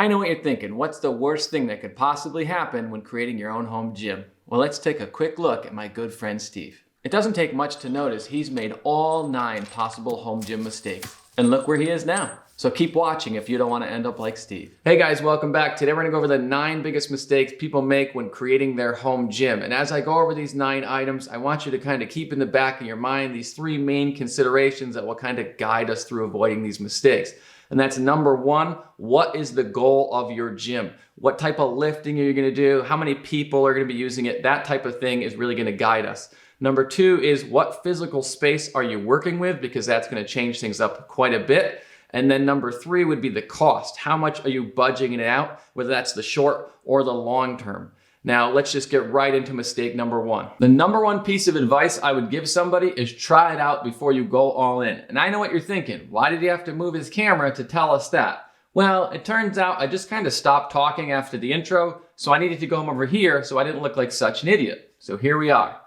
I know what you're thinking. What's the worst thing that could possibly happen when creating your own home gym? Well, let's take a quick look at my good friend Steve. It doesn't take much to notice he's made all 9 possible home gym mistakes. And look where he is now. So keep watching if you don't want to end up like Steve. Hey guys, welcome back. Today we're gonna go over the 9 biggest mistakes people make when creating their home gym. And as I go over these 9 items, I want you to kind of keep in the back of your mind these 3 main considerations that will kind of guide us through avoiding these mistakes. And that's number 1, what is the goal of your gym? What type of lifting are you gonna do? How many people are gonna be using it? That type of thing is really gonna guide us. Number 2 is what physical space are you working with? Because that's gonna change things up quite a bit. And then number 3 would be the cost. How much are you budgeting it out? Whether that's the short or the long term. Now, let's just get right into mistake number 1. The number 1 piece of advice I would give somebody is try it out before you go all in. And I know what you're thinking. Why did he have to move his camera to tell us that? Well, it turns out I just kind of stopped talking after the intro, so I needed to go over here so I didn't look like such an idiot. So here we are.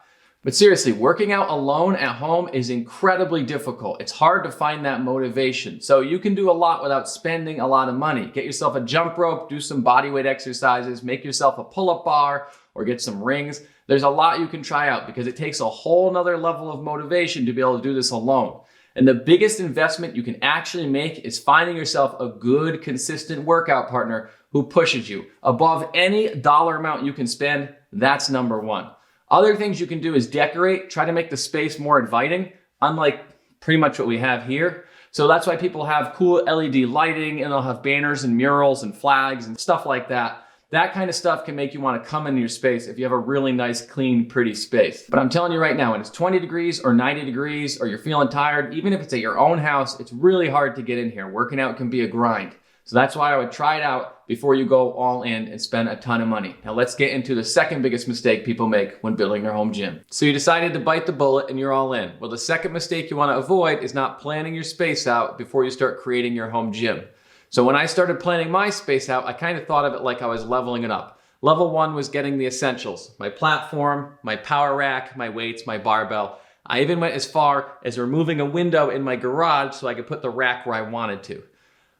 But seriously, working out alone at home is incredibly difficult. It's hard to find that motivation. So you can do a lot without spending a lot of money. Get yourself a jump rope, do some bodyweight exercises, make yourself a pull-up bar, or get some rings. There's a lot you can try out because it takes a whole nother level of motivation to be able to do this alone. And the biggest investment you can actually make is finding yourself a good, consistent workout partner who pushes you. Above any dollar amount you can spend, that's number 1. Other things you can do is decorate, try to make the space more inviting, unlike pretty much what we have here. So that's why people have cool LED lighting and they'll have banners and murals and flags and stuff like that. That kind of stuff can make you want to come into your space if you have a really nice, clean, pretty space. But I'm telling you right now, when it's 20 degrees or 90 degrees or you're feeling tired, even if it's at your own house, it's really hard to get in here. Working out can be a grind. So that's why I would try it out before you go all in and spend a ton of money. Now let's get into the second biggest mistake people make when building their home gym. So you decided to bite the bullet and you're all in. Well, the second mistake you want to avoid is not planning your space out before you start creating your home gym. So when I started planning my space out, I kind of thought of it like I was leveling it up. Level 1 was getting the essentials, my platform, my power rack, my weights, my barbell. I even went as far as removing a window in my garage so I could put the rack where I wanted to.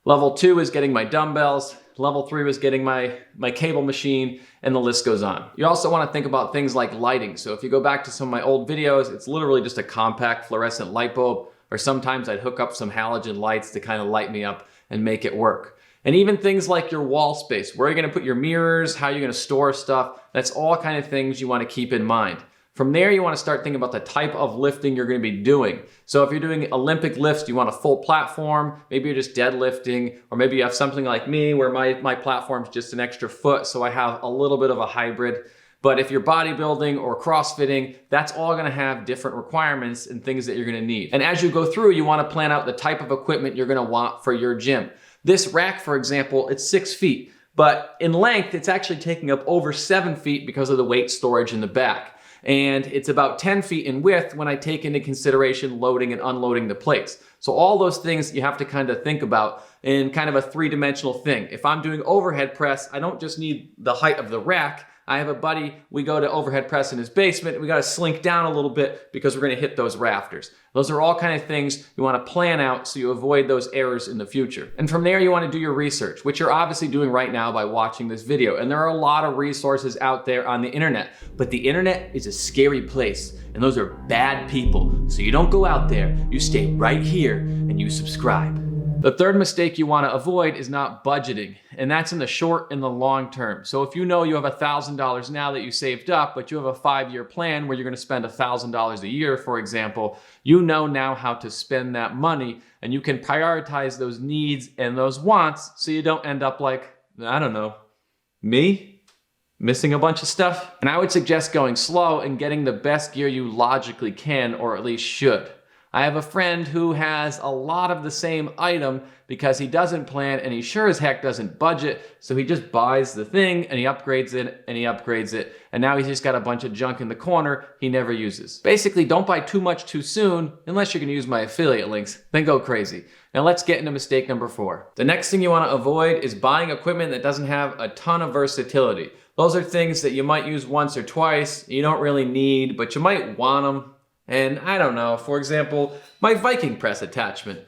Level 2 is getting my dumbbells. Level 3 was getting my cable machine, and the list goes on. You also want to think about things like lighting. So if you go back to some of my old videos, it's literally just a compact fluorescent light bulb, or sometimes I'd hook up some halogen lights to kind of light me up and make it work. And even things like your wall space, where you're going to put your mirrors, how you're going to store stuff, that's all kind of things you want to keep in mind. From there, you want to start thinking about the type of lifting you're going to be doing. So if you're doing Olympic lifts, you want a full platform, maybe you're just deadlifting, or maybe you have something like me where my platform's just an extra foot, so I have a little bit of a hybrid. But if you're bodybuilding or CrossFitting, that's all going to have different requirements and things that you're going to need. And as you go through, you want to plan out the type of equipment you're going to want for your gym. This rack, for example, it's 6 feet, but in length, it's actually taking up over 7 feet because of the weight storage in the back. And it's about 10 feet in width when I take into consideration loading and unloading the plates. So all those things you have to kind of think about in kind of a 3-dimensional thing. If I'm doing overhead press, I don't just need the height of the rack. I have a buddy, we go to overhead press in his basement, we got to slink down a little bit because we're going to hit those rafters. Those are all kind of things you want to plan out so you avoid those errors in the future. And from there, you want to do your research, which you're obviously doing right now by watching this video. And there are a lot of resources out there on the internet, but the internet is a scary place and those are bad people. So you don't go out there, you stay right here and you subscribe. The third mistake you want to avoid is not budgeting, and that's in the short and the long term. So if you know you have $1,000 now that you saved up, but you have a 5-year plan where you're going to spend $1,000 a year, for example, you know now how to spend that money, and you can prioritize those needs and those wants so you don't end up like, I don't know, me? Missing a bunch of stuff? And I would suggest going slow and getting the best gear you logically can, or at least should. I have a friend who has a lot of the same item because he doesn't plan and he sure as heck doesn't budget. So he just buys the thing and he upgrades it and he upgrades it. And now he's just got a bunch of junk in the corner he never uses. Basically, don't buy too much too soon unless you're going to use my affiliate links. Then go crazy. Now let's get into mistake number 4. The next thing you want to avoid is buying equipment that doesn't have a ton of versatility. Those are things that you might use once or twice, you don't really need, but you might want them. And I don't know, for example, my Viking press attachment.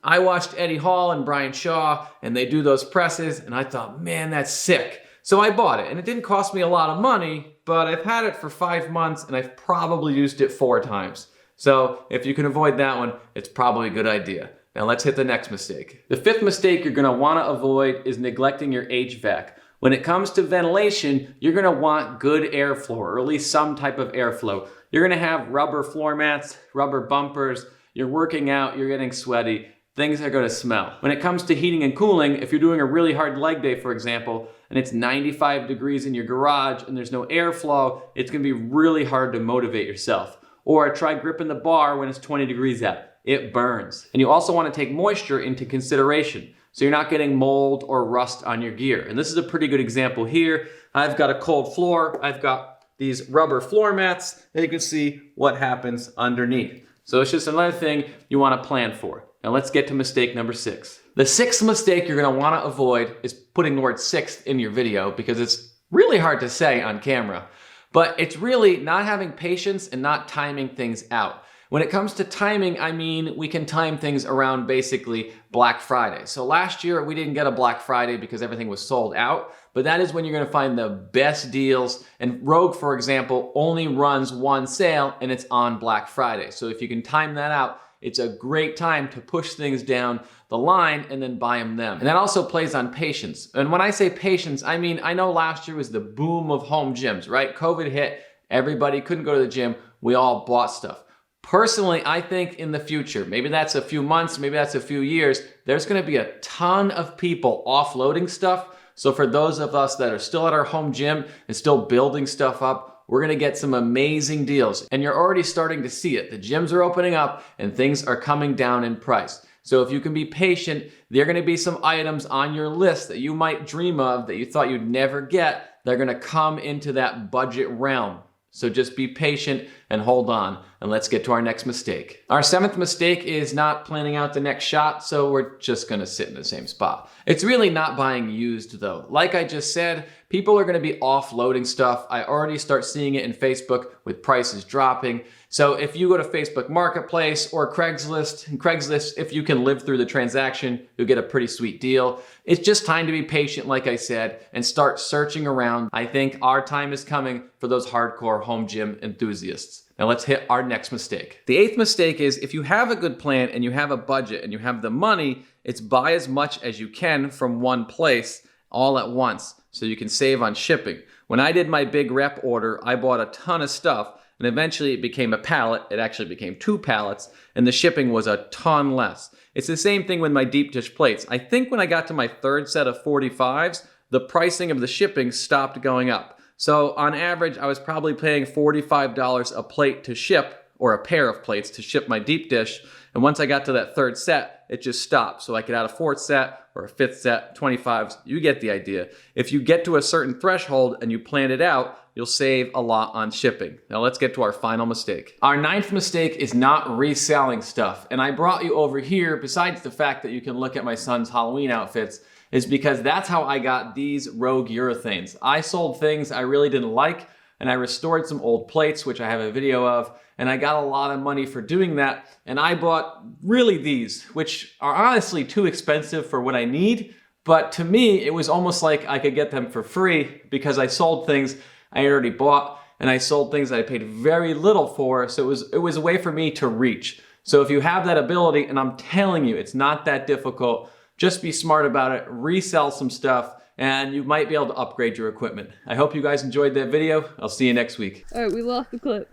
I watched Eddie Hall and Brian Shaw, and they do those presses, and I thought, man, that's sick. So I bought it, and it didn't cost me a lot of money, but I've had it for 5 months, and I've probably used it 4 times. So if you can avoid that one, it's probably a good idea. Now let's hit the next mistake. The 5th mistake you're gonna wanna avoid is neglecting your HVAC. When it comes to ventilation, you're gonna want good airflow, or at least some type of airflow. You're gonna have rubber floor mats, rubber bumpers, you're working out, you're getting sweaty, things are gonna smell. When it comes to heating and cooling, if you're doing a really hard leg day, for example, and it's 95 degrees in your garage and there's no airflow, it's gonna be really hard to motivate yourself. Or try gripping the bar when it's 20 degrees out. It burns. And you also wanna take moisture into consideration, so you're not getting mold or rust on your gear. And this is a pretty good example here. I've got a cold floor, I've got these rubber floor mats, and you can see what happens underneath. So it's just another thing you wanna plan for. Now let's get to mistake number 6. The 6th mistake you're gonna wanna avoid is putting the word 6th in your video because it's really hard to say on camera. But it's really not having patience and not timing things out. When it comes to timing, I mean, we can time things around basically Black Friday. So last year we didn't get a Black Friday because everything was sold out, but that is when you're gonna find the best deals. And Rogue, for example, only runs one sale and it's on Black Friday. So if you can time that out, it's a great time to push things down the line and then buy them. And that also plays on patience. And when I say patience, I mean, I know last year was the boom of home gyms, right? COVID hit, everybody couldn't go to the gym, we all bought stuff. Personally, I think in the future, maybe that's a few months, maybe that's a few years, there's gonna be a ton of people offloading stuff. So for those of us that are still at our home gym and still building stuff up, we're gonna get some amazing deals. And you're already starting to see it. The gyms are opening up and things are coming down in price. So if you can be patient, there are gonna be some items on your list that you might dream of that you thought you'd never get. They're gonna come into that budget realm. So just be patient and hold on, and let's get to our next mistake. Our 7th mistake is not planning out the next shot, so we're just gonna sit in the same spot. It's really not buying used though. Like I just said, people are gonna be offloading stuff. I already start seeing it in Facebook with prices dropping. So if you go to Facebook Marketplace or Craigslist, and Craigslist, if you can live through the transaction, you'll get a pretty sweet deal. It's just time to be patient, like I said, and start searching around. I think our time is coming for those hardcore home gym enthusiasts. Now let's hit our next mistake. The 8th mistake is if you have a good plan and you have a budget and you have the money, it's buy as much as you can from one place all at once so you can save on shipping. When I did my big rep order, I bought a ton of stuff and eventually it became a pallet. It actually became 2 pallets and the shipping was a ton less. It's the same thing with my deep dish plates. I think when I got to my 3rd set of 45s, the pricing of the shipping stopped going up. So on average, I was probably paying $45 a plate to ship, or a pair of plates to ship my deep dish. And once I got to that 3rd set, it just stopped. So I could add a 4th set or a 5th set, 25s, you get the idea. If you get to a certain threshold and you plan it out, you'll save a lot on shipping. Now let's get to our final mistake. Our 9th mistake is not reselling stuff. And I brought you over here, besides the fact that you can look at my son's Halloween outfits, is because that's how I got these Rogue urethanes. I sold things I really didn't like, and I restored some old plates, which I have a video of, and I got a lot of money for doing that, and I bought really these, which are honestly too expensive for what I need, but to me, it was almost like I could get them for free because I sold things I already bought, and I sold things that I paid very little for, so it was a way for me to reach. So if you have that ability, and I'm telling you, it's not that difficult, just be smart about it, resell some stuff, and you might be able to upgrade your equipment. I hope you guys enjoyed that video. I'll see you next week. All right, we lost the clip.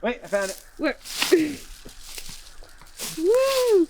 Wait, I found it. Where? Woo!